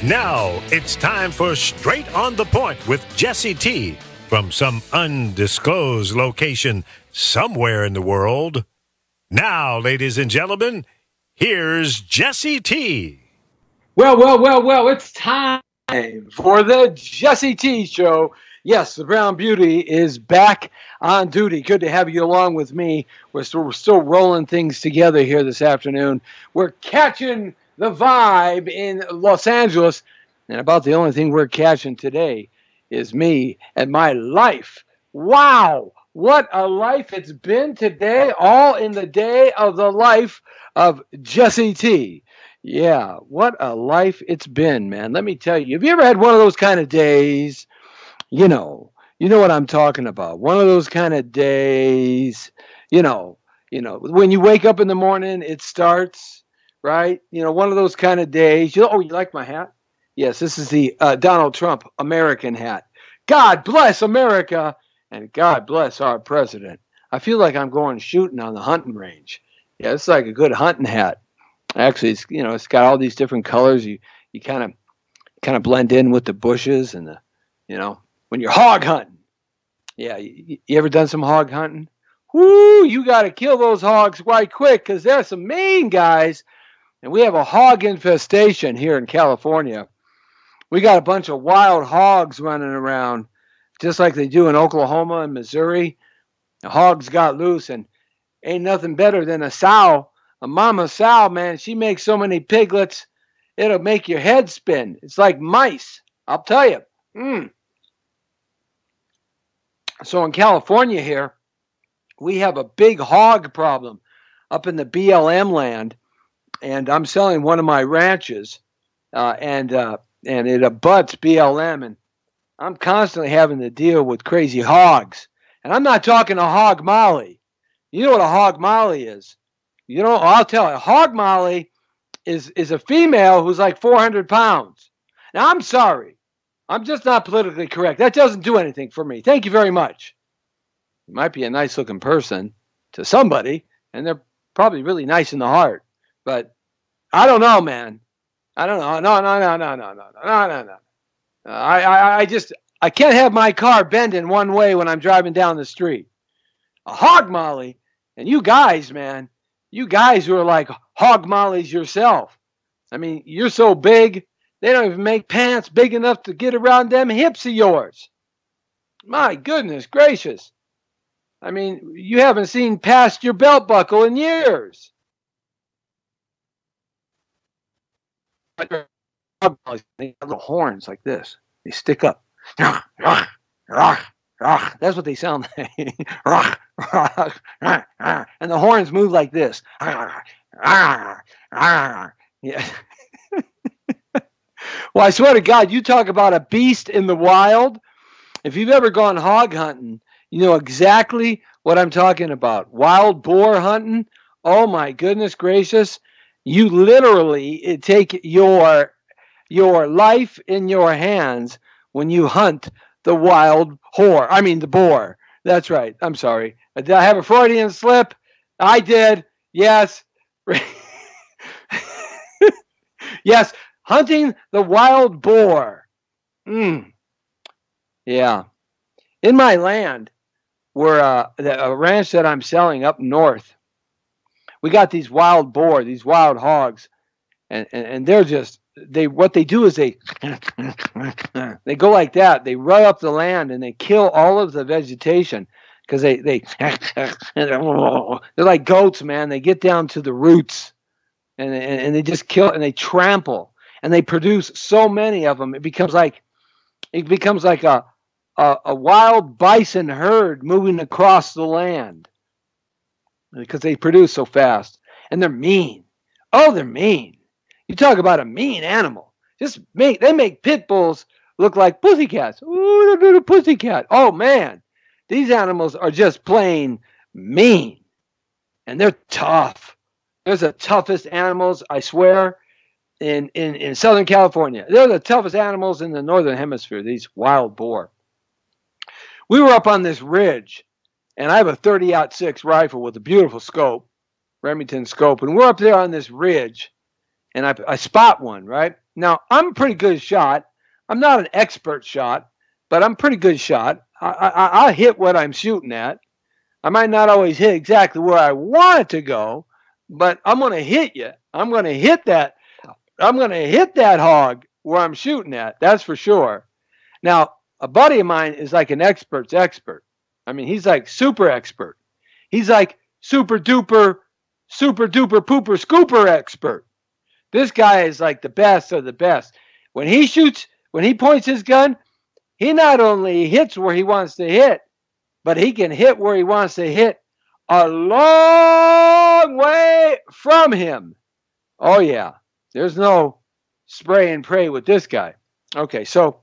Now it's time for Straight on the Point with Jesse T. from some undisclosed location somewhere in the world. Now, ladies and gentlemen, here's Jesse T. Well, it's time for the Jesse T Show. Yes, the Brown Beauty is back on duty. Good to have you along with me. We're still rolling things together here this afternoon. We're catching the vibe in Los Angeles, and about the only thing we're catching today is me and my life. Wow, what a life it's been today, all in the day of the life of Jesse T. Yeah, what a life it's been, man. Let me tell you, have you ever had one of those kind of days? You know what I'm talking about. One of those kind of days, when you wake up in the morning, it starts, right? One of those kind of days. You like my hat? Yes, this is the Donald Trump American hat. God bless America, and God bless our president. I feel like I'm going shooting on the hunting range. Yeah, it's like a good hunting hat. Actually, it's got all these different colors. You kind of blend in with the bushes and when you're hog hunting. Yeah, you ever done some hog hunting? Whoo, you got to kill those hogs quite quick because they're some mean guys. And we have a hog infestation here in California. We got a bunch of wild hogs running around, just like they do in Oklahoma and Missouri. The hogs got loose, and ain't nothing better than a sow. A mama sow, man, she makes so many piglets, it'll make your head spin. It's like mice, I'll tell you. So in California here, we have a big hog problem up in the BLM land, and I'm selling one of my ranches, and it abuts BLM, and I'm constantly having to deal with crazy hogs. And I'm not talking a hog molly. You know what a hog molly is? I'll tell you, a hog molly is a female who's like 400 pounds. Now, I'm sorry. I'm just not politically correct. That doesn't do anything for me. Thank you very much. You might be a nice-looking person to somebody, and they're probably really nice in the heart. But I don't know, man. I don't know. No. I can't have my car bending one way when I'm driving down the street. A hog molly, and you guys, man, you guys who are like hog mollies yourself. I mean, you're so big, they don't even make pants big enough to get around them hips of yours. My goodness gracious. I mean, you haven't seen past your belt buckle in years. They got little horns like this. They stick up. That's what they sound like. And the horns move like this. Yeah. Well, I swear to God, you talk about a beast in the wild. If you've ever gone hog hunting, you know exactly what I'm talking about. Wild boar hunting. Oh my goodness gracious. You literally take your life in your hands when you hunt the wild the boar. That's right. I'm sorry. Did I have a Freudian slip? I did. Yes. Yes. Hunting the wild boar. Yeah. In my land, where a ranch that I'm selling up north, we got these wild boar, these wild hogs, and they're just what they do is they go like that. They rut up the land and they kill all of the vegetation because they're like goats, man. They get down to the roots and they just kill and they trample and they produce so many of them. It becomes like a a wild bison herd moving across the land because they produce so fast. And they're mean. Oh, they're mean. You talk about a mean animal. They make pit bulls look like pussycats. Ooh, look at a pussycat. Oh, man. These animals are just plain mean. And they're tough. They're the toughest animals, I swear, in Southern California. They're the toughest animals in the Northern Hemisphere, these wild boar. We were up on this ridge, and I have a 30-06 rifle with a beautiful scope, Remington scope, and we're up there on this ridge, and I spot one, right? Now, I'm a pretty good shot. I'm not an expert shot, but I'm a pretty good shot. I hit what I'm shooting at. I might not always hit exactly where I want it to go, but I'm going to hit you. I'm going to hit that hog where I'm shooting at. That's for sure. Now, a buddy of mine is like an expert's expert. I mean, he's like super expert. He's like super duper pooper scooper expert. This guy is like the best of the best. When he shoots, when he points his gun, he not only hits where he wants to hit, but he can hit where he wants to hit a long way from him. Oh, yeah. There's no spray and pray with this guy. Okay, so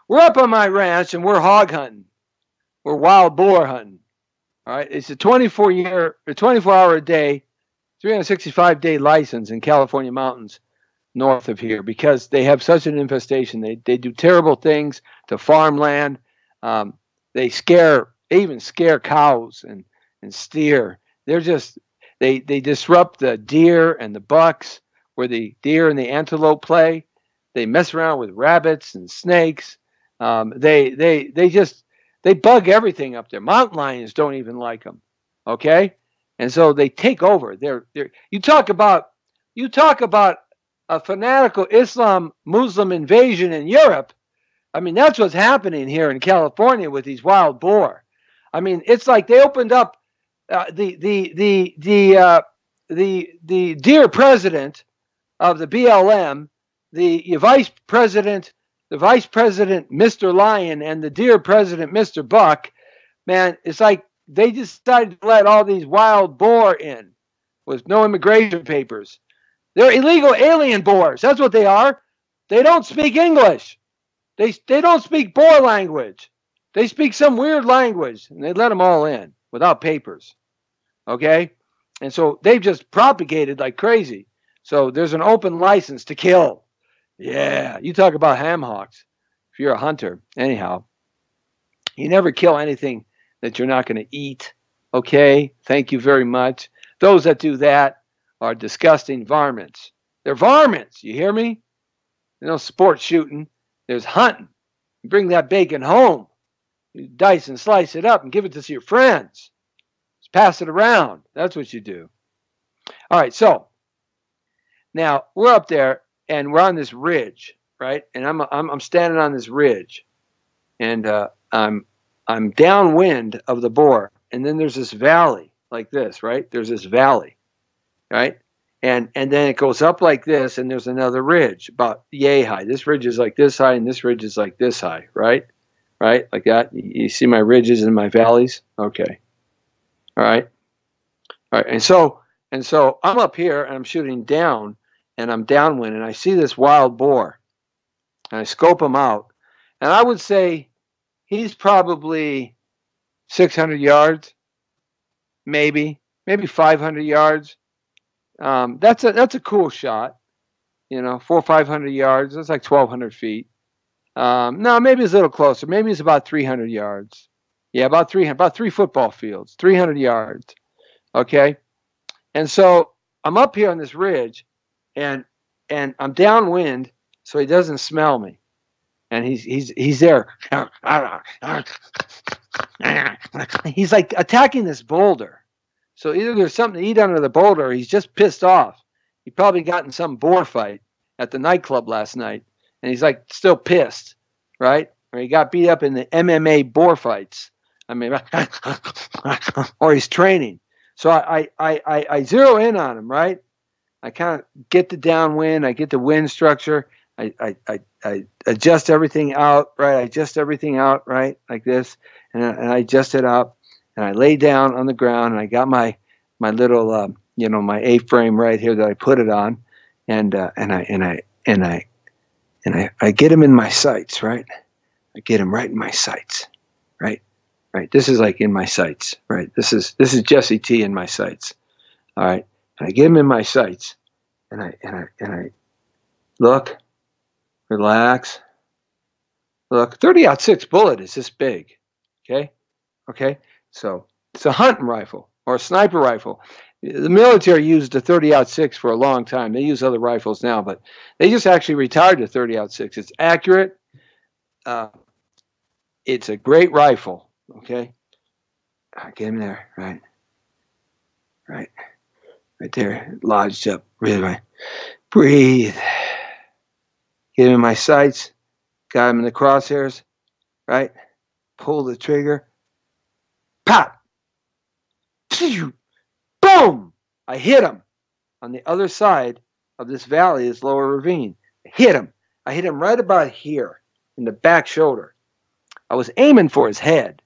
we're up on my ranch and we're hog hunting. We're wild boar hunting. All right, it's a 24-hour a day, 365-day license in California mountains north of here because they have such an infestation. They do terrible things to farmland. They even scare cows and steer. They disrupt the deer and the bucks where the deer and the antelope play. They mess around with rabbits and snakes. They bug everything up there. Mountain lions don't even like them. Okay, and so they take over. You talk about a fanatical Muslim invasion in Europe. I mean, that's what's happening here in California with these wild boar. I mean, it's like they opened up the dear president of the BLM, the vice president, Mr. Lion, and the dear president, Mr. Buck. Man, it's like they just decided to let all these wild boar in with no immigration papers. They're illegal alien boars. That's what they are. They don't speak English. They don't speak boar language. They speak some weird language, and they let them all in without papers. Okay? And so they've just propagated like crazy. So there's an open license to kill. Yeah, you talk about ham hocks if you're a hunter. Anyhow, you never kill anything that you're not going to eat. Okay? Thank you very much. Those that do that are disgusting varmints. They're varmints. You hear me? There's no sport shooting. There's hunting. You bring that bacon home. You dice and slice it up and give it to your friends. Just pass it around. That's what you do. All right, so now we're up there and we're on this ridge, right? And I'm standing on this ridge, and I'm downwind of the boar, and then there's this valley like this, right? There's this valley, right? And then it goes up like this, and there's another ridge about yay high. This ridge is like this high, and this ridge is like this high, right? Right, like that. You see my ridges and my valleys? Okay. All right. All right. And so I'm up here, and I'm shooting down, and I'm downwind, and I see this wild boar, and I scope him out, and I would say he's probably 600 yards, maybe 500 yards. That's a cool shot, 400 or 500 yards. That's like 1,200 feet. No, maybe it's a little closer. Maybe it's about 300 yards. Yeah, about 3 football fields, 300 yards. Okay, and so I'm up here on this ridge, and I'm downwind, so he doesn't smell me, and he's there. He's like attacking this boulder. So either there's something to eat under the boulder, or he's just pissed off. He probably got in some boar fight at the nightclub last night, and he's like still pissed, right? Or he got beat up in the MMA boar fights. I mean, or he's training. So I zero in on him, right? I kind of get the downwind, I get the wind structure, I I adjust everything out, right? I adjust everything out, right, like this, and I adjust it up, and I lay down on the ground, and I got my little, my A-frame right here that I put it on, and I get him in my sights, right? I get him right in my sights, right? Right. This is like in my sights, right? This is Jesse T in my sights, all right. And I get him in my sights, and I look, relax, look. 30-06 bullet is this big, okay. So it's a hunting rifle or a sniper rifle. The military used the 30-06 for a long time. They use other rifles now, but they just actually retired the 30-06. It's accurate. It's a great rifle. Okay. I get him there, right there, lodged up, really right. Breathe. Get him in my sights. Got him in the crosshairs, right? Pull the trigger. Pop. Boom! I hit him on the other side of this valley, this lower ravine. I hit him right about here in the back shoulder. I was aiming for his head.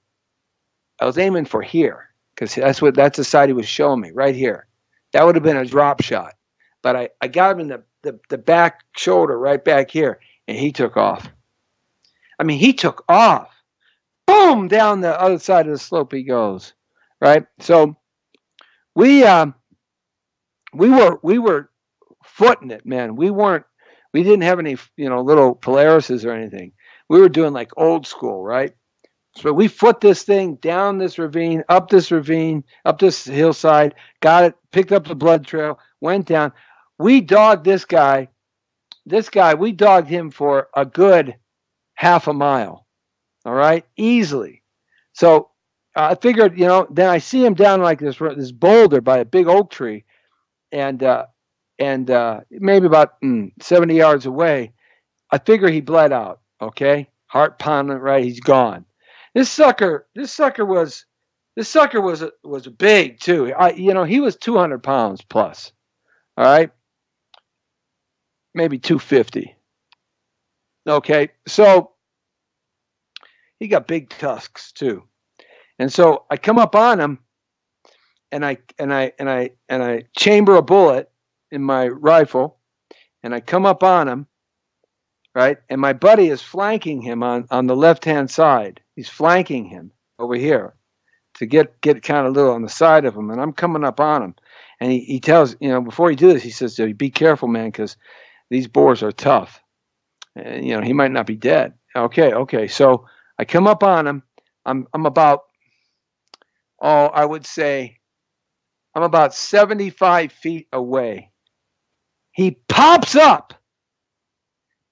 I was aiming for here because that's the side he was showing me, right here. That would have been a drop shot. But I got him in the back shoulder, right back here, and he took off. I mean, he took off. Boom! Down the other side of the slope he goes, right? So we were footing it, man. We didn't have any, little Polaris's or anything. We were doing like old school, right? So we foot this thing down this ravine, up this hillside, got it, picked up the blood trail, went down. We dogged this guy, we dogged him for a good half a mile, all right, easily. So I figured, then I see him down like this boulder by a big oak tree, and maybe about 70 yards away. I figure he bled out, okay, heart pounding, right, he's gone. This sucker was big too. He was 200 pounds plus. All right. Maybe 250. Okay. So he got big tusks too. And so I come up on him and I chamber a bullet in my rifle and I come up on him. Right. And my buddy is flanking him on the left-hand side. He's flanking him over here to get kind of a little on the side of him. And I'm coming up on him. And he tells, before he do this, he says, be careful, man, because these boars are tough. And, he might not be dead. Okay. So I come up on him. I'm about, I would say I'm about 75 feet away. He pops up.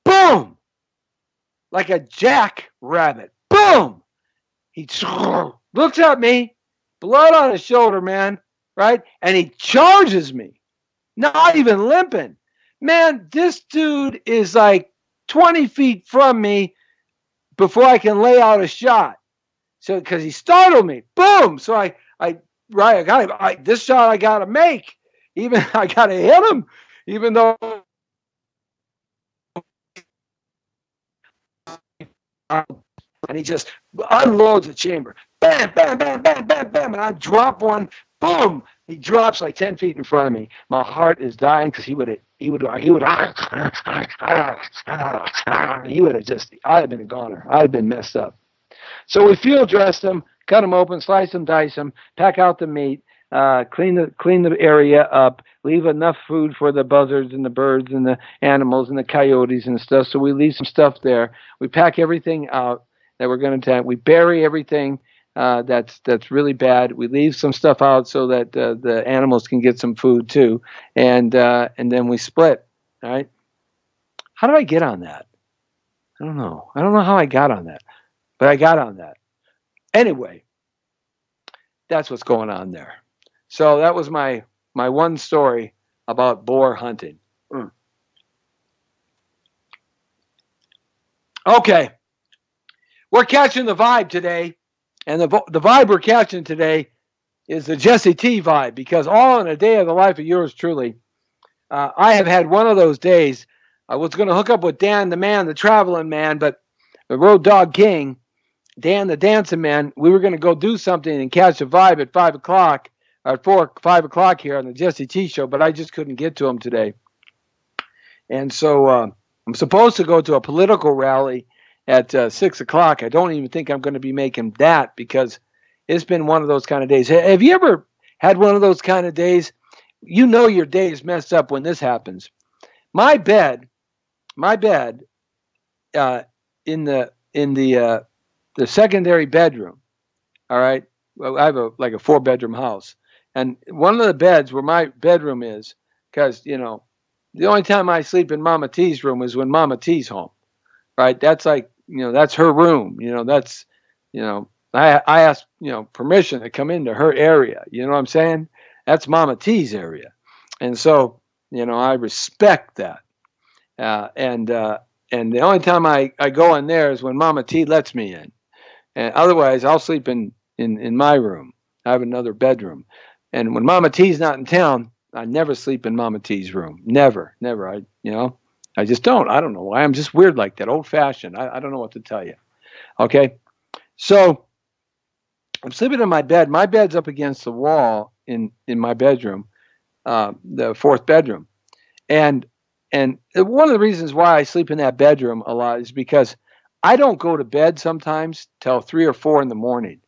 Boom! Like a jackrabbit. Boom! He looks at me, blood on his shoulder, man, right? And he charges me, not even limping. Man, this dude is like 20 feet from me before I can lay out a shot. So, because he startled me. Boom! So I got this shot I got to make. I got to hit him, even though. And he just unloads the chamber. Bam, bam, bam, bam, bam, bam. And I drop one. Boom. He drops like 10 feet in front of me. My heart is dying because he would have just, I'd have been a goner. I'd have been messed up. So we field dressed him, cut him open, slice him, dice him, pack out the meat, clean the area up, leave enough food for the buzzards and the birds and the animals and the coyotes and stuff. So we leave some stuff there. We pack everything out that we're going to take. We bury everything that's really bad. We leave some stuff out so that the animals can get some food too, and then we split. All right. How did I get on that? I don't know. I don't know how I got on that, but I got on that. Anyway, that's what's going on there. So that was my one story about boar hunting. Okay. We're catching the vibe today. And the vibe we're catching today is the Jesse T vibe, because all in a day of the life of yours truly, I have had one of those days I was going to hook up with Dan the Man, the traveling man, but the Road Dog King, Dan the Dancing Man, we were going to go do something and catch a vibe at 5 o'clock, or 5 o'clock here on the Jesse T Show, but I just couldn't get to him today. And so I'm supposed to go to a political rally at 6 o'clock. I don't even think I'm going to be making that because it's been one of those kind of days. Have you ever had one of those kind of days? You know your day is messed up when this happens. My bed, in the secondary bedroom. All right, well, I have a 4-bedroom house, and one of the beds where my bedroom is, because the only time I sleep in Mama T's room is when Mama T's home. Right? That's that's her room. That's I asked permission to come into her area. You know what I'm saying? That's Mama T's area, and so I respect that. And the only time I go in there is when Mama T lets me in, and otherwise I'll sleep in my room. I have another bedroom, and when Mama T's not in town, I never sleep in Mama T's room. Never. I just don't. I don't know why. I'm just weird like that, old fashioned. I don't know what to tell you. Okay, so I'm sleeping in my bed. My bed's up against the wall in my bedroom, the 4th bedroom, and one of the reasons why I sleep in that bedroom a lot is because I don't go to bed sometimes till 3 or 4 in the morning.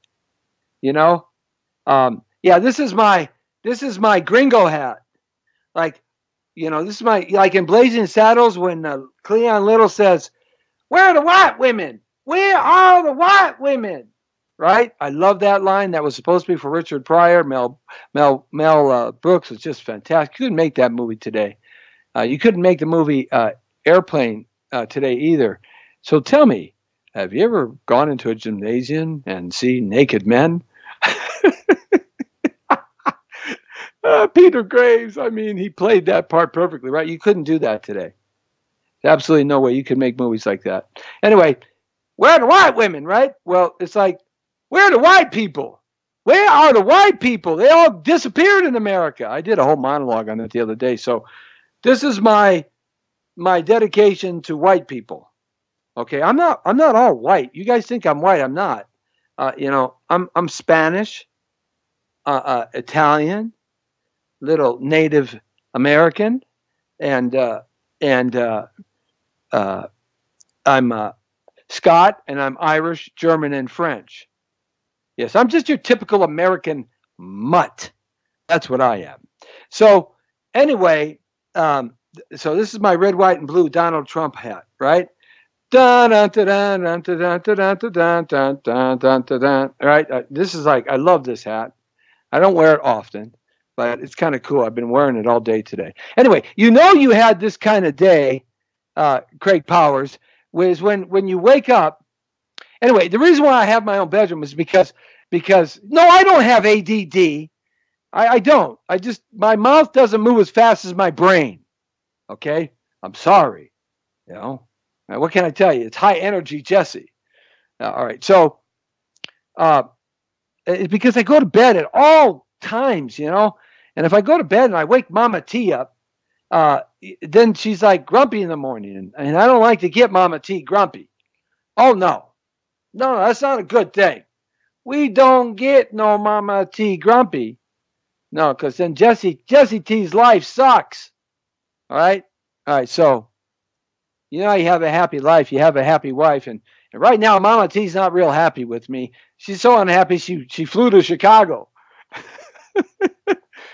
This is my gringo hat. This is my, like in Blazing Saddles when Cleon Little says, "Where are the white women? Where are the white women?" Right? I love that line. That was supposed to be for Richard Pryor. Mel Brooks was just fantastic. You couldn't make that movie today. You couldn't make the movie Airplane today either. So tell me, have you ever gone into a gymnasium and seen naked men? Peter Graves, he played that part perfectly, right? You couldn't do that today. Absolutely no way you could make movies like that. Anyway, where are the white women, right? Well, it's like, where are the white people? Where are the white people? They all disappeared in America. I did a whole monologue on that the other day. So this is my dedication to white people. Okay, I'm not all white. You guys think I'm white? I'm not. I'm Spanish, Italian, little Native American, and I'm Scott, and I'm Irish, German, and French. Yes, I'm just your typical American mutt. That's what I am. So anyway, so this is my red, white, and blue Donald Trump hat, right? Right? This is I love this hat. I don't wear it often, but it's kind of cool. I've been wearing it all day today. Anyway, you had this kind of day, Craig Powers, was when you wake up. Anyway, the reason why I have my own bedroom is because no, I don't have ADD. I don't. My mouth doesn't move as fast as my brain. Okay? I'm sorry. What can I tell you? It's high energy Jesse. All right. So it's because I go to bed at all times, and if I go to bed and I wake Mama T up, then she's grumpy in the morning, and I don't like to get Mama T grumpy. Oh, no, that's not a good thing. We don't get no Mama T grumpy. No, because then Jesse T's life sucks. All right. So, you have a happy life. You have a happy wife. And right now, Mama T's not real happy with me. She's so unhappy she flew to Chicago.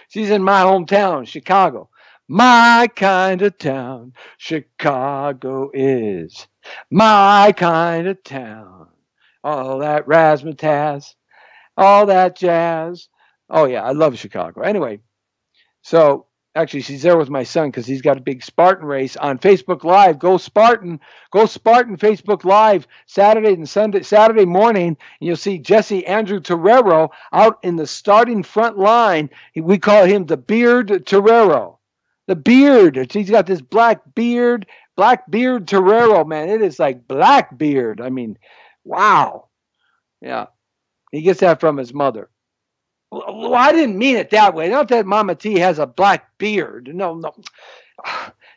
She's in my hometown, Chicago. My kind of town, Chicago is. My kind of town. All that razzmatazz, all that jazz. Oh, yeah, I love Chicago. Anyway, so actually she's there with my son because he's got a big Spartan race on Facebook Live. Go Spartan Facebook Live Saturday morning. And you'll see Jesse Andrew Torrero out in the starting front line. We call him the Beard Torrero. The beard. He's got this black beard Torrero, man. It is like black beard. Wow. Yeah. He gets that from his mother. Well, I didn't mean it that way. Not that Mama T has a black beard. No.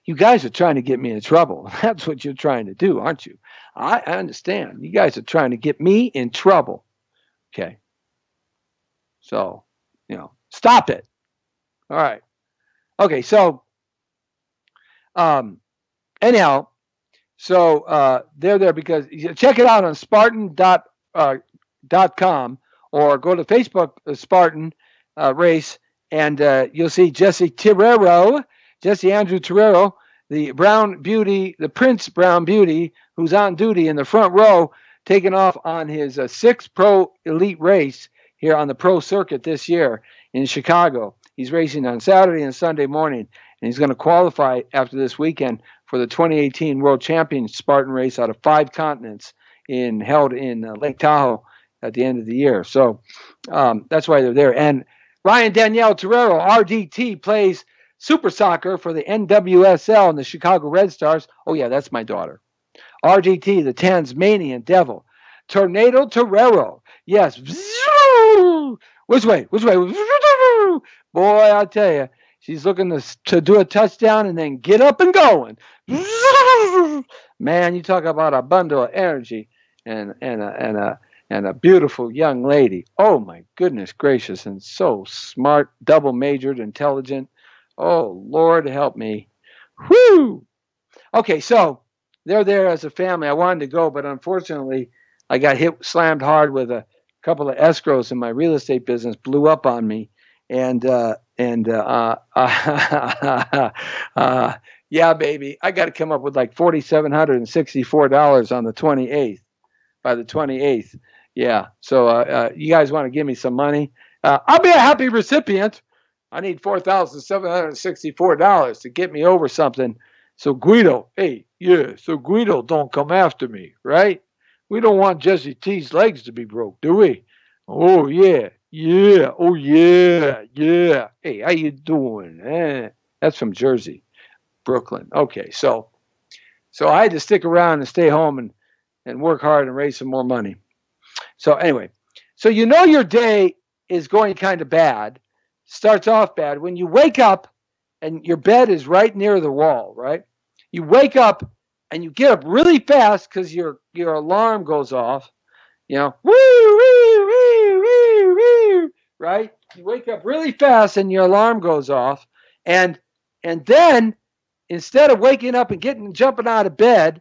You guys are trying to get me in trouble. That's what you're trying to do, aren't you? I understand. You guys are trying to get me in trouble. Okay. So, stop it. All right. Okay. So, um, anyhow, so they're there because check it out on Spartan.com or go to Facebook Spartan race and you'll see Jesse Torrero, Jesse Andrew Torrero, the Brown Beauty, the Prince Brown Beauty, who's on duty in the front row, taking off on his sixth pro elite race here on the pro circuit this year in Chicago. He's racing on Saturday and Sunday morning, and he's going to qualify after this weekend for the 2018 World Champion Spartan race out of 5 continents held in Lake Tahoe at the end of the year. So that's why they're there. And Ryan Danielle Torrero, RDT, plays super soccer for the NWSL and the Chicago Red Stars. Oh, yeah, that's my daughter. RDT, the Tasmanian Devil. Tornado Torrero. Yes. Which way? Boy, I tell you, she's looking to do a touchdown and then get up and going. Man, you talk about a bundle of energy and a beautiful young lady. Oh, my goodness gracious, and so smart, double majored, intelligent. Oh, Lord, help me. Whew. Okay, so they're there as a family. I wanted to go, but unfortunately, I got slammed hard with a couple of escrows in my real estate business, blew up on me. And yeah, baby, I got to come up with like $4,764 on the 28th, by the 28th. Yeah. So you guys want to give me some money? I'll be a happy recipient. I need $4,764 to get me over something. So Guido don't come after me, right? We don't want Jesse T's legs to be broke, do we? Oh, yeah. Yeah. Oh, yeah. Yeah. Hey, how you doing? That's from Jersey, Brooklyn. Okay. So I had to stick around and stay home and work hard and raise some more money. So anyway, so your day is going kind of bad, starts off bad when you wake up and your bed is right near the wall, right? You wake up and you get up really fast because your alarm goes off, woo, woo, woo, woo, woo, right? You wake up really fast and your alarm goes off, and then instead of waking up and jumping out of bed,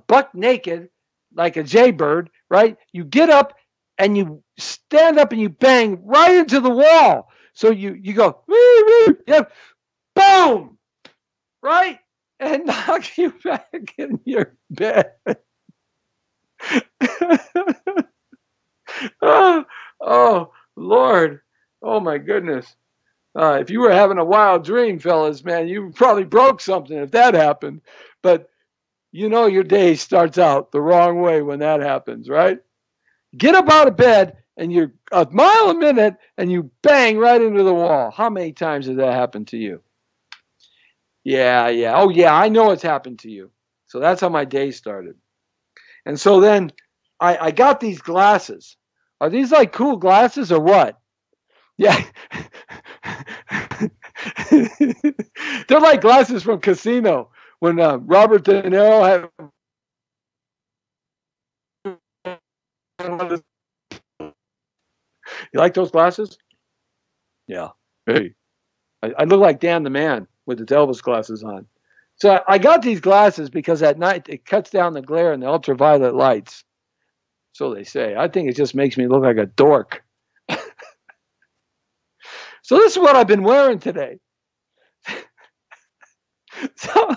buck naked like a jaybird, right? You get up and you stand up and you bang right into the wall. So you go, woo, woo, yeah, boom, right? And knock you back in your bed. oh, Lord. Oh, my goodness. If you were having a wild dream, fellas, man, you probably broke something if that happened. But your day starts out the wrong way when that happens, right? Get up out of bed and you're a mile a minute and you bang right into the wall. How many times has that happened to you? Yeah. Oh, yeah, I know it's happened to you. So that's how my day started. And so then I got these glasses. Are these like cool glasses or what? Yeah. They're like glasses from Casino when Robert De Niro had. You like those glasses? Yeah. Hey. I look like Dan the Man with the Elvis glasses on. So I got these glasses because at night it cuts down the glare and the ultraviolet lights. So they say. I think it just makes me look like a dork. So this is what I've been wearing today. So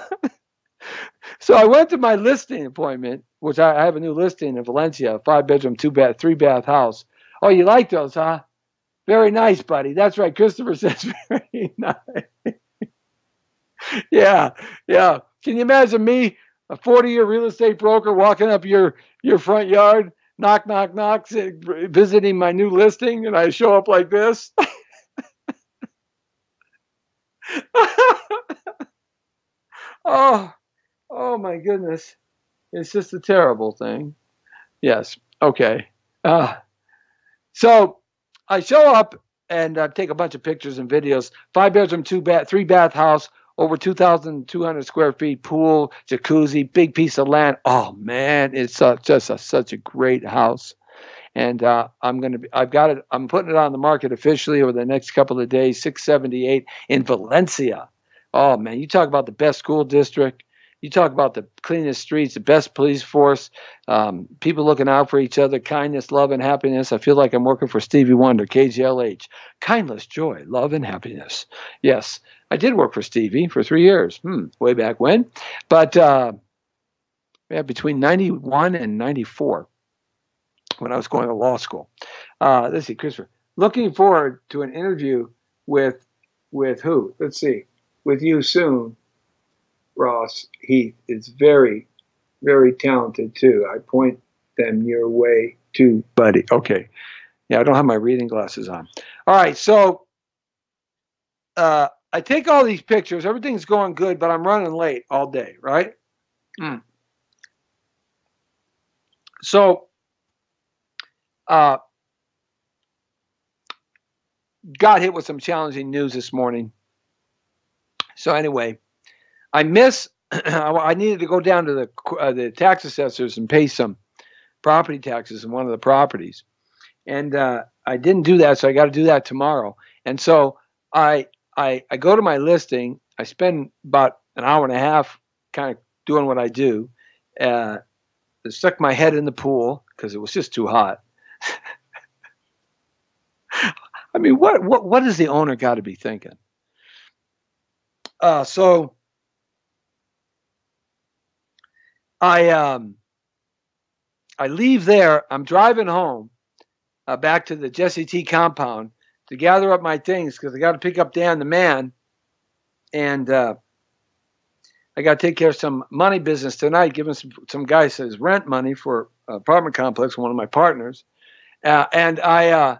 I went to my listing appointment, which I have a new listing in Valencia, a 5-bedroom, 2-bath, 3-bath house. Oh, you like those, huh? Very nice, buddy. That's right. Christopher says very nice. Yeah. Can you imagine me, a 40-year real estate broker, walking up your front yard, knock, knock, knock, visiting my new listing, and I show up like this? Oh my goodness. It's just a terrible thing. Yes. Okay. So I show up and take a bunch of pictures and videos. 5-bedroom, 2-bath, 3-bath house over 2,200 square feet, pool, jacuzzi, big piece of land. Oh man, it's such a great house. And I'm putting it on the market officially over the next couple of days, 678 in Valencia. Oh man, you talk about the best school district. You talk about the cleanest streets, the best police force, people looking out for each other, kindness, love, and happiness. I feel like I'm working for Stevie Wonder, KGLH. Kindness, joy, love, and happiness. Yes, I did work for Stevie for 3 years, way back when. But between 91 and 94, when I was going to law school. Let's see, Christopher. Looking forward to an interview with who? Let's see. With you soon. Ross Heath is very, very talented too. I point them your way too, buddy. Okay. Yeah, I don't have my reading glasses on. All right, so I take all these pictures. Everything's going good, but I'm running late all day, right? So got hit with some challenging news this morning. So anyway, I needed to go down to the tax assessors and pay some property taxes in one of the properties. And I didn't do that, so I got to do that tomorrow. And so I go to my listing. I spend about an hour and a half kind of doing what I do. I stuck my head in the pool because it was just too hot. I mean, what does the owner got to be thinking? So I leave there. I'm driving home back to the Jesse T compound to gather up my things because I got to pick up Dan the man, and I got to take care of some money business tonight, giving some guy his rent money for an apartment complex, one of my partners, and I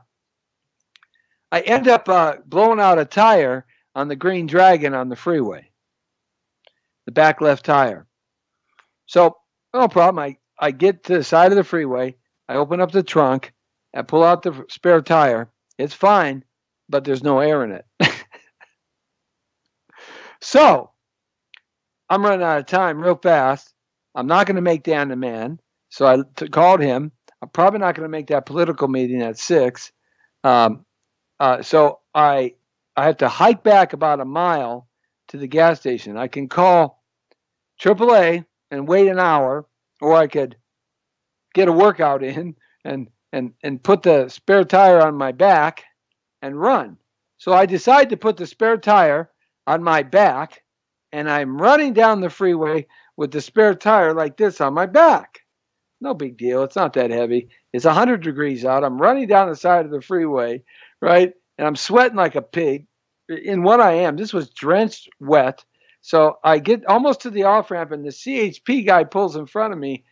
end up blowing out a tire on the Green Dragon on the freeway, the back left tire. So, no problem. I get to the side of the freeway. I open up the trunk. I pull out the spare tire. It's fine, but there's no air in it. So, I'm running out of time real fast. I'm not going to make Dan the man. So I called him. I'm probably not going to make that political meeting at 6. So I have to hike back about a mile to the gas station. I can call AAA and wait an hour, or I could get a workout in and put the spare tire on my back and run. So I decide to put the spare tire on my back, and I'm running down the freeway with the spare tire like this on my back. No big deal. It's not that heavy. It's 100 degrees out. I'm running down the side of the freeway, right? And I'm sweating like a pig in what I am. This was drenched wet. So I get almost to the off-ramp, and the CHP guy pulls in front of me,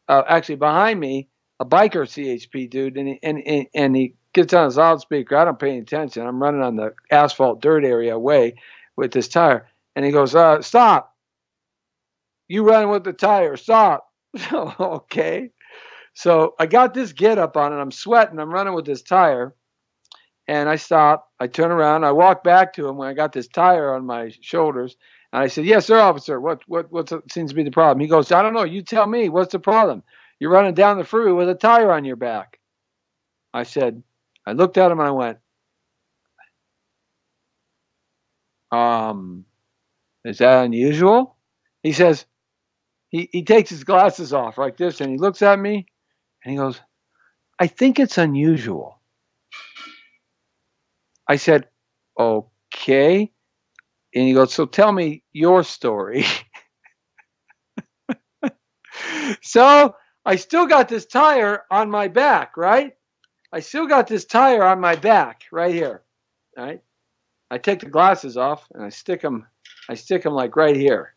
actually behind me, a biker CHP dude, and he gets on his loudspeaker. I don't pay any attention. I'm running on the asphalt dirt area away with this tire. And he goes, stop. You running with the tire. Stop. Okay. So I got this get up on it. I'm sweating. I'm running with this tire. And I stop. I turn around. I walk back to him when I got this tire on my shoulders. And I said, yes, sir, officer. What seems to be the problem? He goes, I don't know. You tell me. What's the problem? You're running down the freeway with a tire on your back. I said, I looked at him and I went, is that unusual? He says, he takes his glasses off like this, and he looks at me and he goes, I think it's unusual. I said, okay. And he goes, so tell me your story. So I still got this tire on my back, right? I still got this tire on my back right here, right? I take the glasses off and I stick them like right here.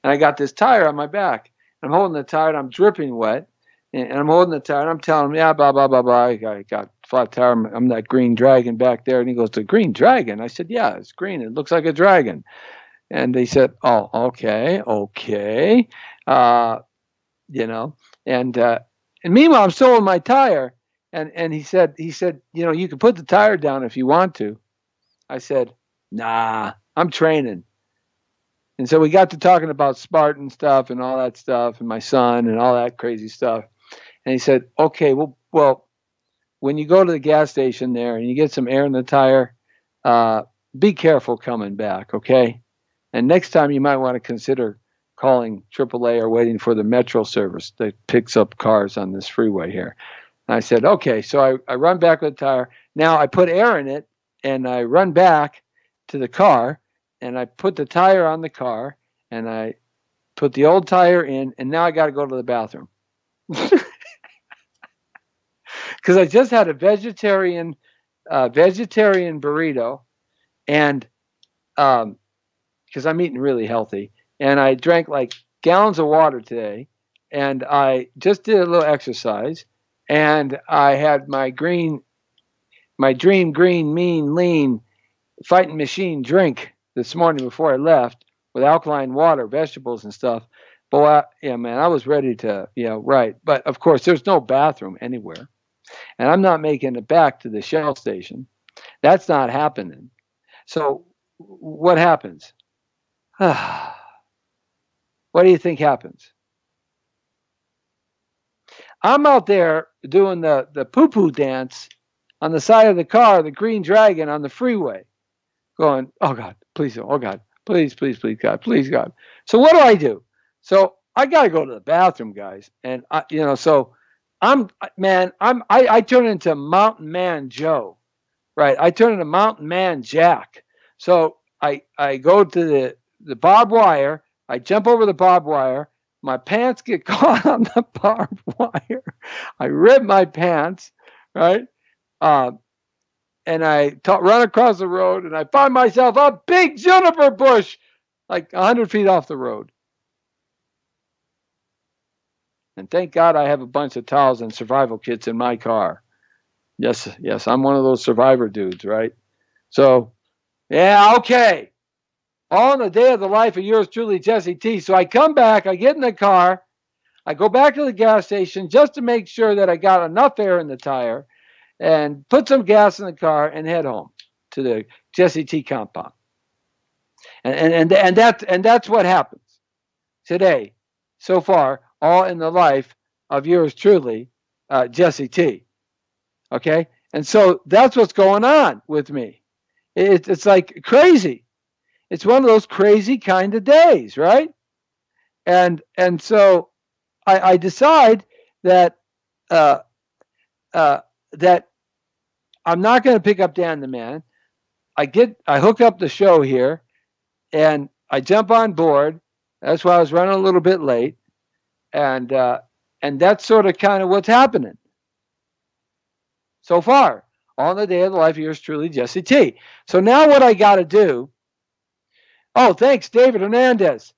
And I got this tire on my back. I'm holding the tire and I'm dripping wet. And I'm holding the tire and I'm telling him, yeah, blah, blah, blah, blah. I got flat tire. I'm that green dragon back there. And he goes, the green dragon? I said, yeah, it's green. It looks like a dragon. And they said, oh, okay. And meanwhile, I'm still on my tire. And he said, you can put the tire down if you want to. I said, nah, I'm training. And so we got to talking about Spartan stuff and all that stuff and my son and all that crazy stuff. And he said, okay, well, when you go to the gas station there and you get some air in the tire, be careful coming back, okay? And next time you might want to consider calling AAA or waiting for the Metro service that picks up cars on this freeway here. And I said, okay. So I run back with the tire. Now I put air in it, and I run back to the car, and I put the tire on the car, and I put the old tire in, and now I got to go to the bathroom. Because I just had a vegetarian burrito, and because I'm eating really healthy, and I drank like gallons of water today, and I just did a little exercise, and I had my dream green mean lean fighting machine drink this morning before I left with alkaline water, vegetables and stuff. Boy, yeah, man, I was ready to, right. But of course, there's no bathroom anywhere. And I'm not making it back to the Shell station. That's not happening. So what happens? What do you think happens? I'm out there doing the poo-poo dance on the side of the car, the green dragon on the freeway, going, oh, God, please, oh, God, please, please, please, God, please, God. So what do? So I got to go to the bathroom, guys. And, so I turn into Mountain Man Joe, right? I turn into Mountain Man Jack. So I go to the barbed wire. I jump over the barbed wire. My pants get caught on the barbed wire. I rip my pants, right? And I run across the road, and I find myself a big juniper bush, like 100 feet off the road. And thank God I have a bunch of towels and survival kits in my car. Yes, I'm one of those survivor dudes, right? So, yeah, okay. All in the day of the life of yours truly, Jesse T. So I come back, I get in the car, I go back to the gas station just to make sure that I got enough air in the tire, and put some gas in the car and head home to the Jesse T compound. And that's what happens today, so far, all in the life of yours truly, Jesse T. Okay? And so that's what's going on with me. It's like crazy. It's one of those crazy kind of days, right? And so I decide that that I'm not going to pick up Dan the Man. I hook up the show here, and I jump on board. That's why I was running a little bit late, and that's sort of kind of what's happening so far on the day of the life of yours truly, Jesse T. So now what I got to do? Oh, thanks, David Hernandez.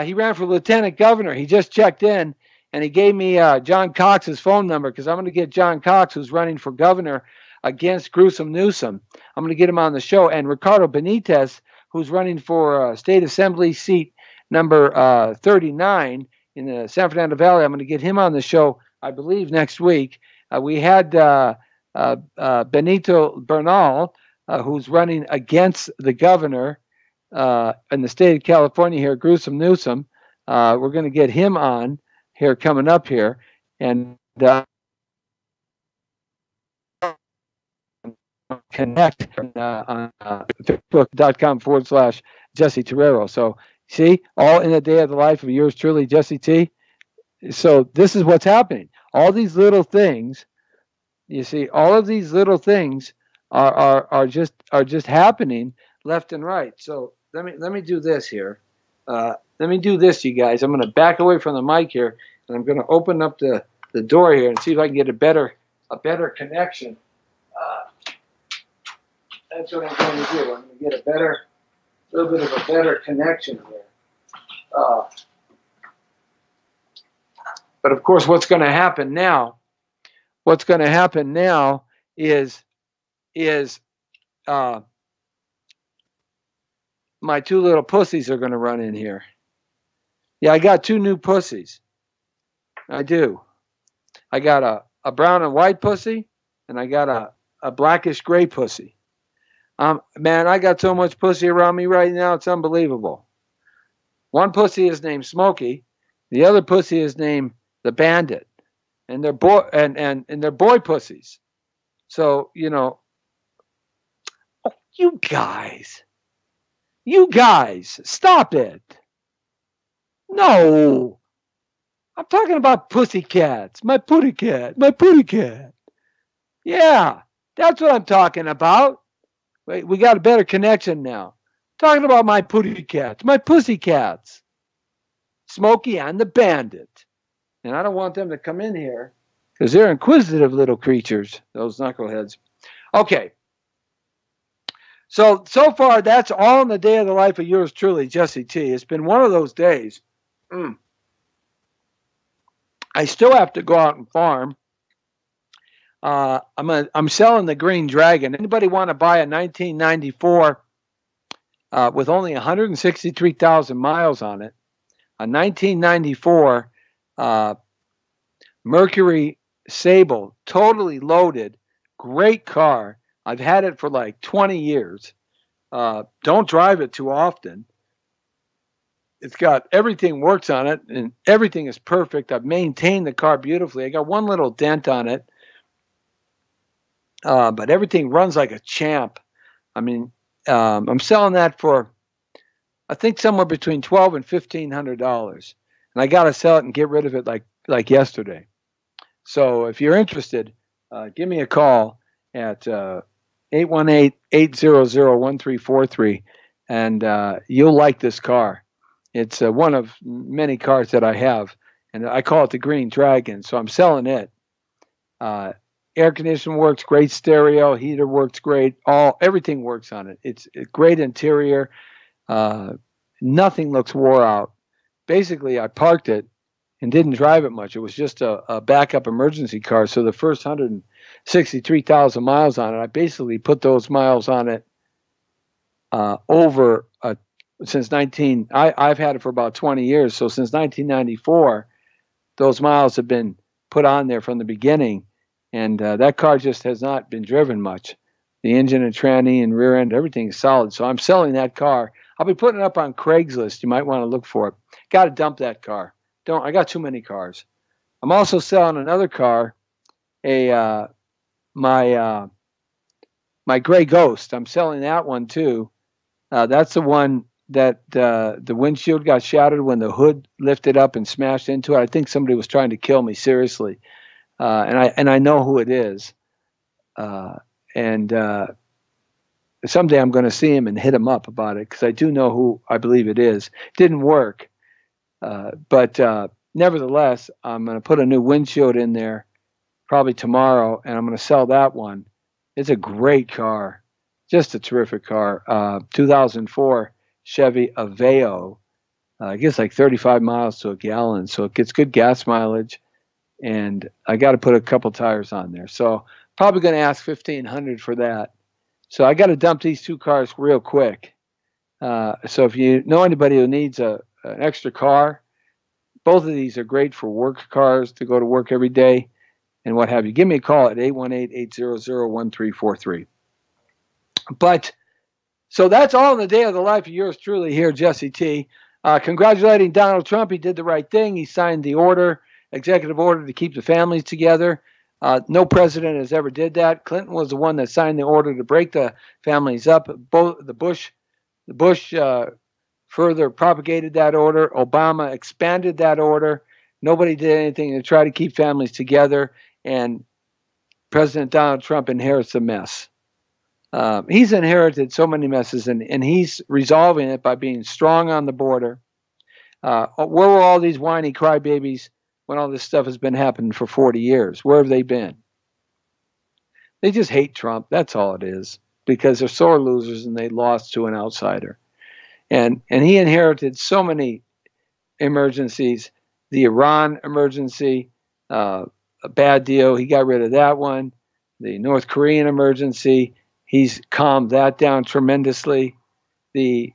He ran for lieutenant governor. He just checked in, and he gave me John Cox's phone number, because I'm going to get John Cox, who's running for governor against Gruesome Newsom. I'm going to get him on the show. And Ricardo Benitez, who's running for State Assembly seat number 39 in the San Fernando Valley. I'm going to get him on the show, I believe, next week. We had Benito Bernal, who's running against the governor in the state of California here, Gruesome Newsom. We're going to get him on here coming up here. And connect on facebook.com/Jesse Torrero. So see, all in a day of the life of yours truly, Jesse T. So this is what's happening. All these little things, you see, all of these little things are just happening left and right. So let me do this here. Let me do this, you guys. I'm going to back away from the mic here, and I'm going to open up the door here and see if I can get a better connection. That's what I'm going to do. I'm going to get a little bit of a better connection here. But of course, what's going to happen now is my two little pussies are going to run in here. Yeah, I got two new pussies. I do. I got a brown and white pussy, and I got a blackish gray pussy. Man, I got so much pussy around me right now, it's unbelievable. One pussy is named Smokey. The other pussy is named the Bandit. And they're boy and they're boy pussies. So, oh, you guys, stop it. No. I'm talking about pussy cats. My putty cat. My putty cat. Yeah, that's what I'm talking about. Wait, we got a better connection now. Talking about my putty cats. My pussy cats. Smokey and the Bandit. And I don't want them to come in here because they're inquisitive little creatures, those knuckleheads. Okay. So far, that's all in the day of the life of yours truly, Jesse T. It's been one of those days. I still have to go out and farm. I'm selling the Green Dragon. Anybody want to buy a 1994 with only 163,000 miles on it? A 1994 Mercury Sable, totally loaded, great car. I've had it for like 20 years. Don't drive it too often. It's got everything works on it, and everything is perfect. I've maintained the car beautifully. I got one little dent on it, but everything runs like a champ. I mean, I'm selling that for, I think, somewhere between $1,200 and $1,500, and I got to sell it and get rid of it like yesterday. So if you're interested, give me a call at 818-800-1343, and you'll like this car. It's one of many cars that I have, and I call it the Green Dragon, so I'm selling it. Air conditioning works, great stereo, heater works great, everything works on it. It's a great interior. Nothing looks wore out. Basically, I parked it and didn't drive it much. It was just a backup emergency car, so the first 163,000 miles on it, I basically put those miles on it over since I've had it for about 20 years. So since 1994, those miles have been put on there from the beginning. And that car just has not been driven much. The engine and tranny and rear end, everything is solid. So I'm selling that car. I'll be putting it up on Craigslist. You might want to look for it. Got to dump that car. I got too many cars. I'm also selling another car, my Gray Ghost. I'm selling that one too. That's the one that the windshield got shattered when the hood lifted up and smashed into it. I think somebody was trying to kill me, seriously. And I know who it is. And someday I'm going to see him and hit him up about it, because I do know who I believe it is. Didn't work. But nevertheless, I'm going to put a new windshield in there probably tomorrow, and I'm going to sell that one. It's a great car. Just a terrific car. 2004 Chevy Aveo. It gets like 35 miles to a gallon, so it gets good gas mileage. And I got to put a couple tires on there. So probably going to ask $1,500 for that. So I got to dump these two cars real quick. So if you know anybody who needs an extra car, both of these are great for work cars to go to work every day and what have you. Give me a call at 818-800-1343. But so that's all in the day of the life of yours truly here, Jesse T. Congratulating Donald Trump. He did the right thing. He signed the executive order to keep the families together. No president has ever did that. Clinton was the one that signed the order to break the families up. Both the Bush further propagated that order. Obama expanded that order. Nobody did anything to try to keep families together. And President Donald Trump inherits a mess. He's inherited so many messes, and he's resolving it by being strong on the border. Where were all these whiny crybabies when all this stuff has been happening for 40 years? Where have they been? They just hate Trump. That's all it is, because they're sore losers and they lost to an outsider. And he inherited so many emergencies. The Iran emergency, a bad deal. He got rid of that one. The North Korean emergency, he's calmed that down tremendously. The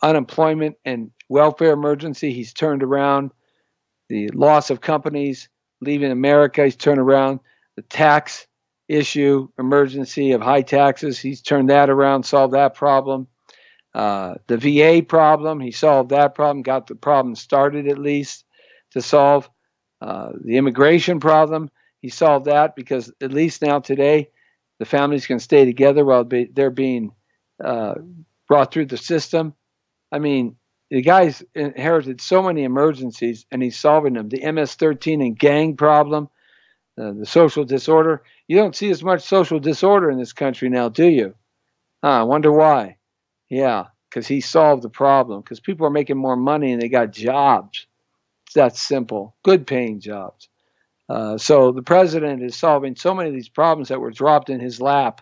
unemployment and welfare emergency, he's turned around. The loss of companies leaving America, he's turned around. The tax issue, emergency of high taxes, he's turned that around, solved that problem. The VA problem, he solved that problem, got the problem started at least to solve. The immigration problem, he solved that because at least now today, the families can stay together while they're being brought through the system. I mean, the guy's inherited so many emergencies, and he's solving them. The MS-13 and gang problem, the social disorder. You don't see as much social disorder in this country now, do you? I wonder why. Yeah, because he solved the problem. Because people are making more money and they got jobs. It's that simple. Good paying jobs. So the president is solving so many of these problems that were dropped in his lap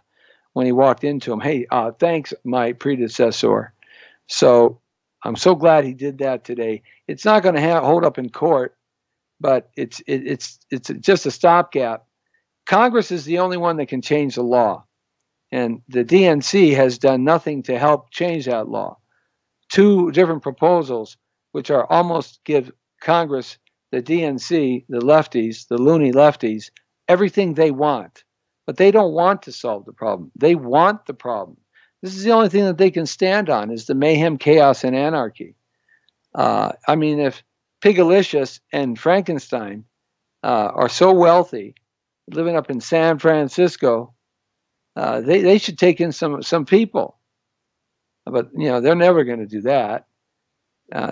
when he walked into him. Hey, thanks, my predecessor. So I'm so glad he did that today. It's not going to hold up in court, but it's just a stopgap. Congress is the only one that can change the law. And the DNC has done nothing to help change that law. Two different proposals, which are almost give Congress, the DNC, the lefties, the loony lefties, everything they want. But they don't want to solve the problem. They want the problem. This is the only thing that they can stand on is the mayhem, chaos, and anarchy. I mean, if Pigalicious and Frankenstein are so wealthy, living up in San Francisco, they should take in some people. But, you know, they're never going to do that.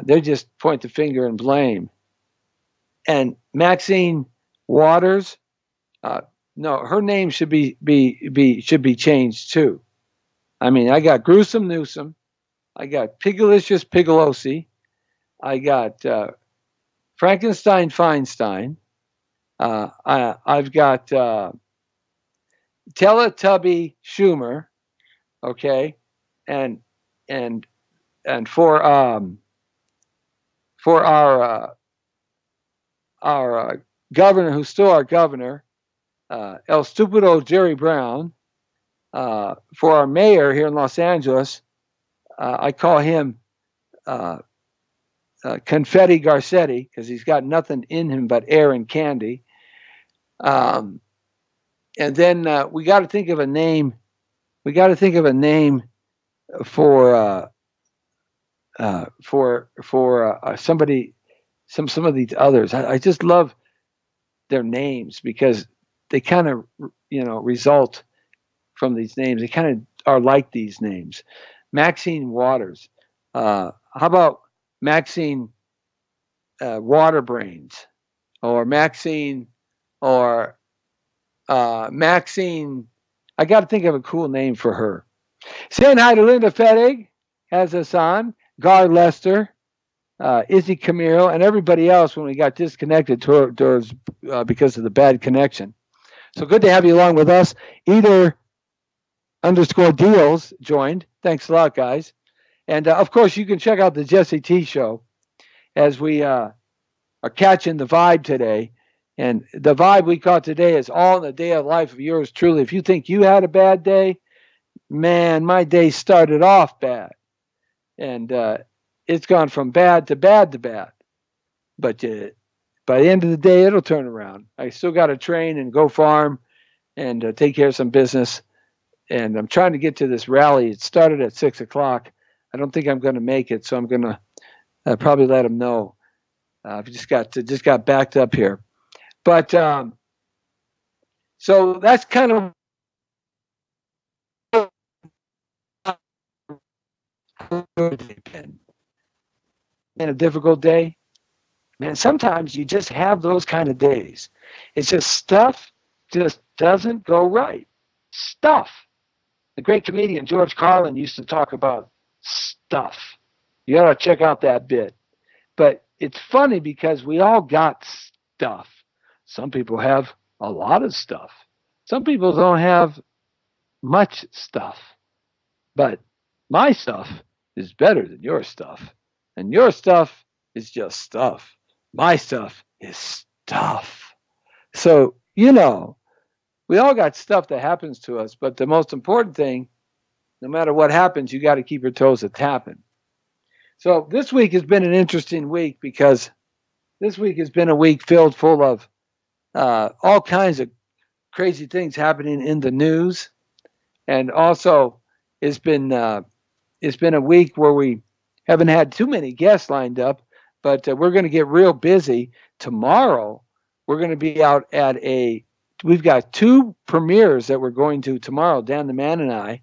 They just point the finger and blame. And Maxine Waters, no, her name should be changed too. I mean, I got Gruesome Newsom, I got Pigalicious Pigalosi, I got Frankenstein Feinstein, I've got Teletubby Schumer, okay, and for our governor, who's still our governor, El Stupido Jerry Brown. For our mayor here in Los Angeles, I call him Confetti Garcetti because he's got nothing in him but air and candy. And then we got to think of a name. We got to think of a name for somebody, some of these others. I just love their names because they kind of, you know, result from these names. They kind of are like these names. Maxine Waters. How about Maxine Waterbrains? Or Maxine, or Maxine. I got to think of a cool name for her. Saying hi to Linda Fettig, has us on. Gar Lester, Izzy Camilo, and everybody else when we got disconnected towards because of the bad connection. So good to have you along with us. Either _deals joined. Thanks a lot, guys. And of course, you can check out the Jesse T Show as we are catching the vibe today. And the vibe we caught today is all in the day of life of yours truly. If you think you had a bad day, man, my day started off bad. And it's gone from bad to bad to bad. But by the end of the day, it'll turn around. I still got to train and go farm and take care of some business. And I'm trying to get to this rally. It started at 6 o'clock. I don't think I'm going to make it, so I'm going to probably let them know. I just got backed up here. But so that's kind of been a difficult day. Man, sometimes you just have those kind of days. It's just stuff just doesn't go right. Stuff. The great comedian George Carlin used to talk about stuff. You ought to check out that bit. But it's funny because we all got stuff. Some people have a lot of stuff. Some people don't have much stuff. But my stuff is better than your stuff. And your stuff is just stuff. My stuff is stuff. So, you know, we all got stuff that happens to us, but the most important thing, no matter what happens, you got to keep your toes a tapping. So this week has been an interesting week because this week has been a week filled full of all kinds of crazy things happening in the news. And also it's been it's been a week where we haven't had too many guests lined up, but we're going to get real busy. Tomorrow, we're going to be out at we've got 2 premieres that we're going to tomorrow, Dan the Man and I,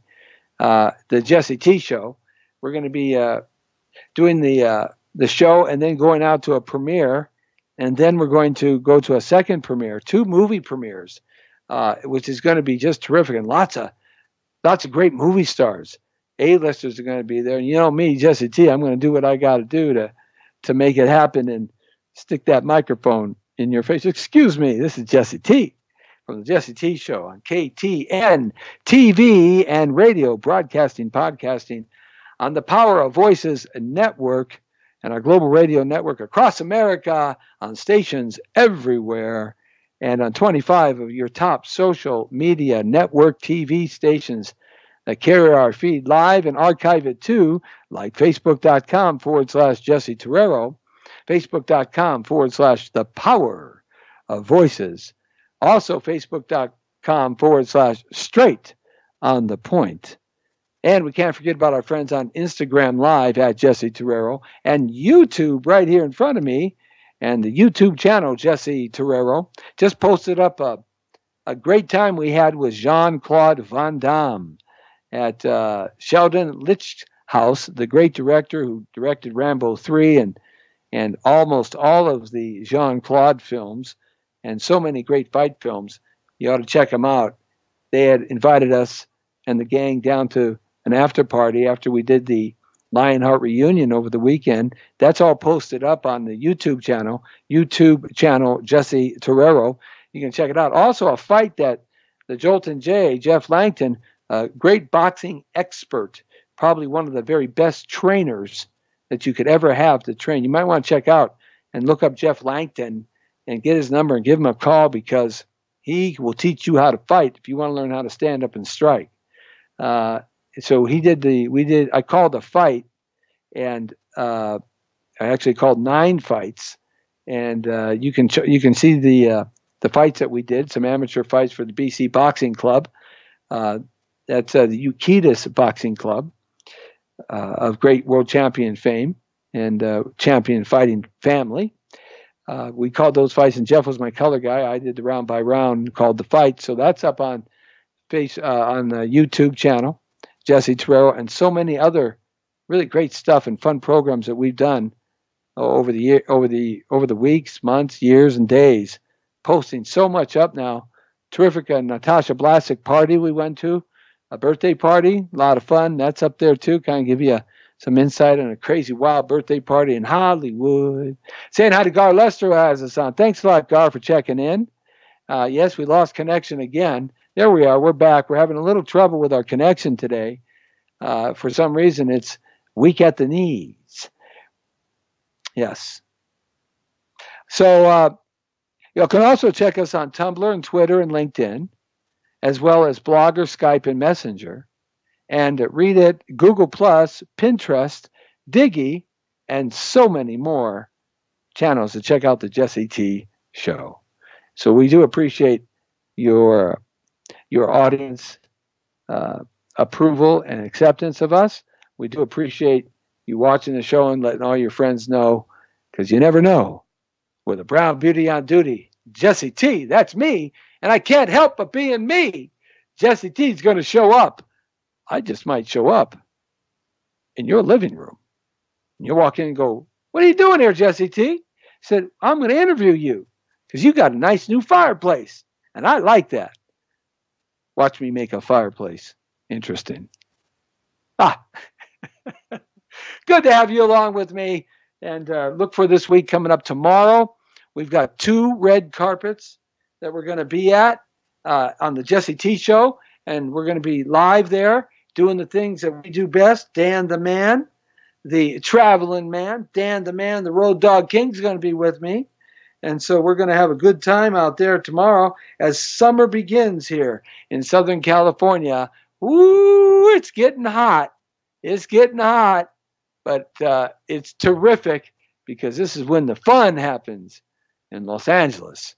the Jesse T Show. We're going to be doing the show and then going out to a premiere, and then we're going to go to a second premiere, 2 movie premieres, which is going to be just terrific, and lots of great movie stars. A-listers are going to be there, and you know me, Jesse T, I'm going to do what I got to do to make it happen and stick that microphone in your face. Excuse me, this is Jesse T from the Jesse T Show on KTN TV and radio, broadcasting, podcasting on the Power of Voices network and our global radio network across America, on stations everywhere, and on 25 of your top social media network TV stations that carry our feed live and archive it too, like Facebook.com/Jesse Torrero, Facebook.com/The Power of Voices, also Facebook.com/Straight on the Point. And we can't forget about our friends on Instagram Live at Jesse Torrero, and YouTube right here in front of me, and the YouTube channel Jesse Torrero. Just posted up a great time we had with Jean-Claude Van Damme at Sheldon Lichthouse, the great director who directed Rambo 3 and almost all of the Jean-Claude films, and so many great fight films. You ought to check them out. They had invited us and the gang down to an after party after we did the Lionheart reunion over the weekend. That's all posted up on the YouTube channel Jesse Torrero. You can check it out. Also, a fight that the Jolton J, Jeff Langton, a great boxing expert, probably one of the very best trainers that you could ever have to train. You might want to check out and look up Jeff Langton and get his number and give him a call, because he will teach you how to fight if you want to learn how to stand up and strike. So I called a fight, and I actually called 9 fights, and you can see the fights that we did, some amateur fights for the BC Boxing Club. That's the Ukitas Boxing Club of great world champion fame and champion fighting family. We called those fights, and Jeff was my color guy. I did the round by round, called the fight. So that's up on the YouTube channel, Jesse Torrero, and so many other really great stuff and fun programs that we've done over the weeks, months, years, and days. Posting so much up now. Terrific Natasha Blasek party we went to, a birthday party, a lot of fun. That's up there too. Kind of give you some insight on a crazy, wild birthday party in Hollywood. Saying hi to Gar Lester, who has us on. Thanks a lot, Gar, for checking in. Yes, we lost connection again. There we are. We're back. We're having a little trouble with our connection today. For some reason, it's weak at the knees. Yes. So you can also check us on Tumblr and Twitter and LinkedIn, as well as Blogger, Skype, and Messenger. And read it, Google+, Pinterest, Diggy, and so many more channels to check out the Jesse T Show. So we do appreciate your audience approval and acceptance of us. We do appreciate you watching the show and letting all your friends know, because you never know. With a brown beauty on duty, Jesse T, that's me, and I can't help but being me. Jesse T's going to show up. I just might show up in your living room. And you walk in and go, "What are you doing here, Jesse T?" I said, "I'm going to interview you because you got a nice new fireplace, and I like that." Watch me make a fireplace. Interesting. Good to have you along with me. And look for this week coming up tomorrow. We've got 2 red carpets that we're going to be at on the Jesse T Show. And we're going to be live there doing the things that we do best. Dan the Man, the traveling man, Dan the Man, the Road Dog King is going to be with me. And so we're going to have a good time out there tomorrow as summer begins here in Southern California. Ooh, it's getting hot. It's getting hot. But it's terrific because this is when the fun happens in Los Angeles.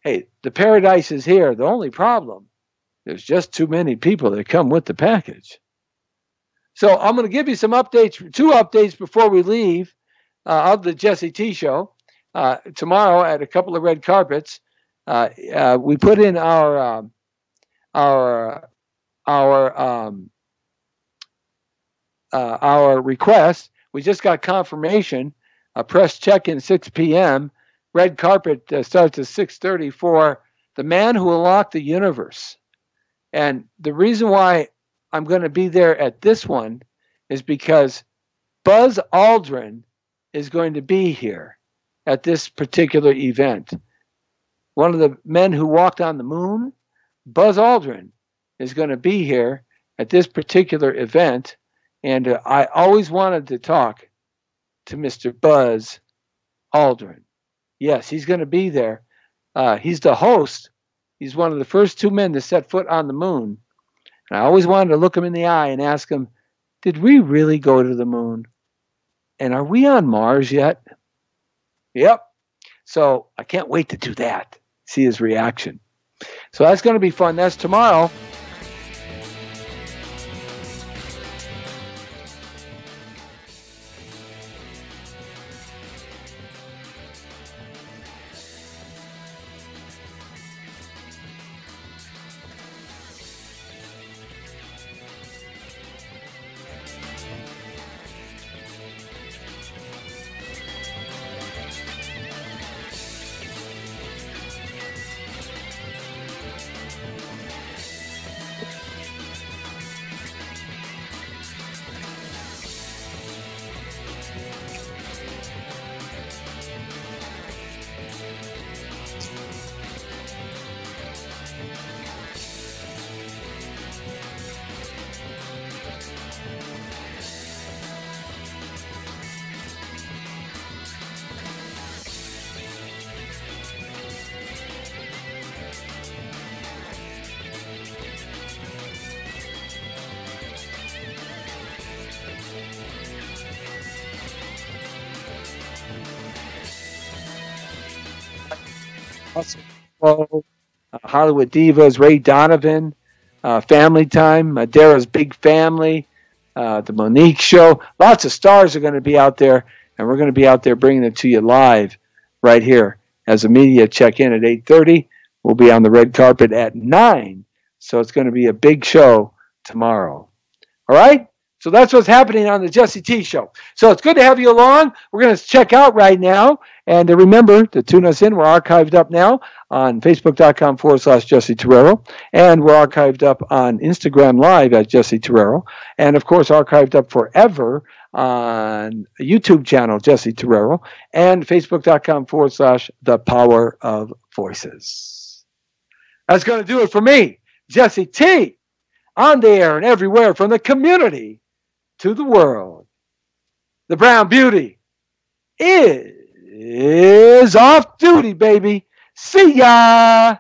Hey, the paradise is here. The only problem, there's just too many people that come with the package. So I'm going to give you some updates, two updates before we leave of the Jesse T Show. Tomorrow at a couple of red carpets, we put in our request. We just got confirmation. A press check-in 6 p.m. Red carpet starts at 6:30 for the man who unlocked the universe. And the reason why I'm going to be there at this one is because Buzz Aldrin is going to be here at this particular event. One of the men who walked on the moon, Buzz Aldrin, is going to be here at this particular event. And I always wanted to talk to Mr. Buzz Aldrin. Yes, he's going to be there. He's the host. He's one of the first two men to set foot on the moon. And I always wanted to look him in the eye and ask him, did we really go to the moon? And are we on Mars yet? Yep. So I can't wait to do that. See his reaction. So that's going to be fun. That's tomorrow. Hollywood Divas, Ray Donovan, Family Time, Madera's Big Family, the Monique Show. Lots of stars are going to be out there, and we're going to be out there bringing it to you live right here as a media check-in at 8:30. We'll be on the red carpet at 9, so it's going to be a big show tomorrow. All right? So that's what's happening on the Jesse T Show. So it's good to have you along. We're going to check out right now. And remember to tune us in. We're archived up now on Facebook.com/Jesse Torrero. And we're archived up on Instagram Live at Jesse Torrero. And, of course, archived up forever on YouTube channel Jesse Torrero. And Facebook.com/The Power of Voices. That's going to do it for me, Jesse T, on the air and everywhere from the community to the world. The Brown Beauty is off duty, baby. See ya.